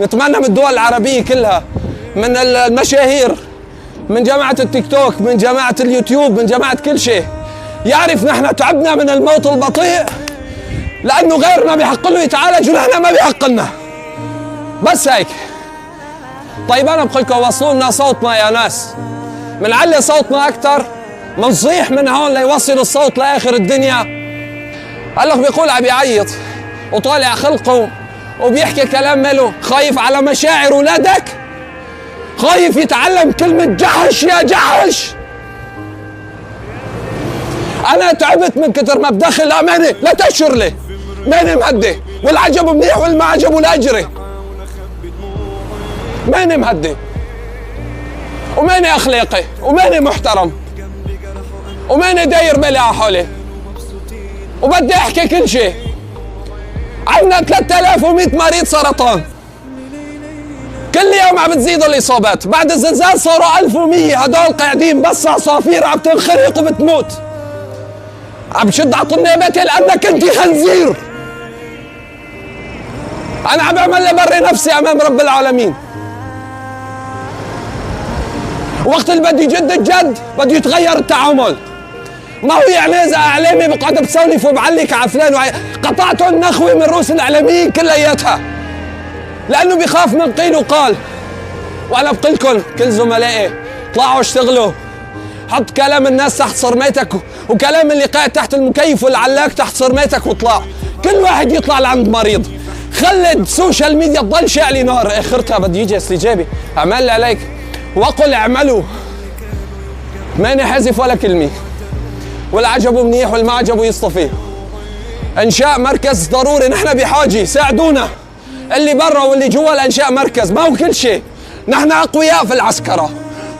نتمنى من الدول العربية كلها، من المشاهير، من جماعة التيك توك، من جماعة اليوتيوب، من جماعة كل شيء، يعرف نحن تعبنا من الموت البطيء لأنه غيرنا بيحق له يتعالج ونحن ما بيحق لنا. بس هيك. طيب أنا بقول لكم وصلوا لنا صوتنا يا ناس، منعلي صوتنا أكثر، منصيح من هون ليوصل الصوت لآخر الدنيا. الأخ بيقول عم بيعيط وطالع خلقه وبيحكي كلام ماله، خايف على مشاعر أولادك؟ خايف يتعلم كلمة جحش يا جحش؟ أنا تعبت من كتر ما بدخل أمانة لا تشر لي، ماني مهدي، والعجب منيح والما عجب ولا أجري. ماني مهدي وماني أخلاقي وماني محترم وماني داير بالي على حولي وبدي أحكي كل شيء. عندنا 3100 مريض سرطان، كل يوم عم بتزيد الإصابات، بعد الزلزال صاروا 1100، هدول قاعدين بس عصافير عم تنخرق وبتموت. عم بشد على طنابتي لأنك أنت خنزير. أنا عم بعمل لبري نفسي أمام رب العالمين. وقت اللي بده يجد الجد بده يتغير التعامل. ما هو يعني إذا إعلامي بقعد بسولف وبعلق على فلان قطعته النخوة من رؤوس الإعلاميين كلياتها، لأنه بيخاف من قيل وقال. وأنا بقول لكم كل زملائي طلعوا اشتغلوا، حط كلام الناس تحت صرميتك وكلام اللي قاعد تحت المكيف والعلاق تحت صرميتك واطلع. كل واحد يطلع لعند مريض، خلي السوشيال ميديا تضل شاعلة نار. آخرتها بده يجي استجابة. اعمل عليك وقل اعملوا، ماني حذف ولا كلمة، والعجب منيح والمعجب يصطفي. انشاء مركز ضروري، نحن بحاجة، ساعدونا اللي برا واللي جوا الانشاء مركز. ما هو كل شيء، نحن اقوياء في العسكرة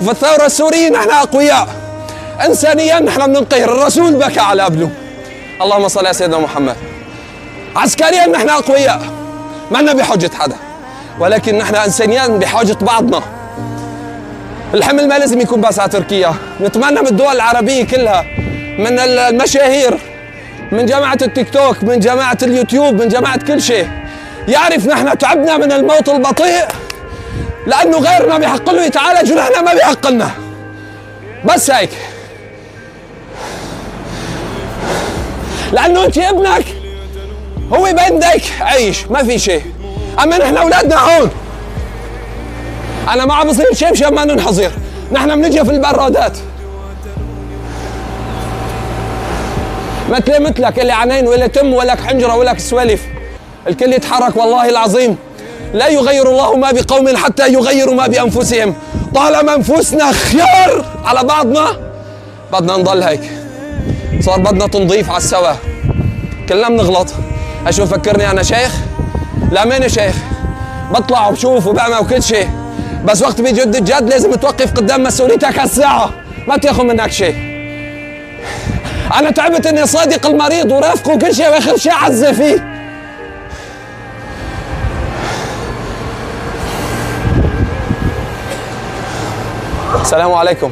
وفي الثورة السورية، نحن اقوياء انسانيا، نحن بننقهر. الرسول بكى على ابنه، اللهم صل على سيدنا محمد. عسكريا نحن اقوياء، ما لنا بحاجة حدا، ولكن نحن انسانيا بحاجة بعضنا. الحمل ما لازم يكون بس على تركيا، نتمنى من الدول العربية كلها، من المشاهير، من جماعة التيك توك، من جماعة اليوتيوب، من جماعة كل شيء، يعرف نحن تعبنا من الموت البطيء لأنه غيرنا بيحق له يتعالج ونحن ما بيحق لنا. بس هيك. لأنه أنت ابنك هو بين ايديك عيش، ما في شيء. أما نحن أولادنا هون، أنا ما عم بصير شبشب ما ننحظر، نحن بنجي في البرادات. مثلك اللي عينين ولا تم ولا حنجرة ولا سوالف، الكل يتحرك. والله العظيم لا يغير الله ما بقوم حتى يغيروا ما بأنفسهم. طالما أنفسنا خيار على بعضنا بدنا نضل هيك. صار بدنا تنظيف على السوا، كلنا بنغلط. أشوف فكرني أنا شيخ؟ لا ماني شيخ، بطلع وبشوف وبعمل وكل شيء، بس وقت بيجد الجد لازم توقف قدام مسؤوليتك هالساعة، ما تاخذ منك شيء. أنا تعبت إني صادق المريض ورافقه وكل شيء، وآخر شيء عزة فيه. السلام عليكم.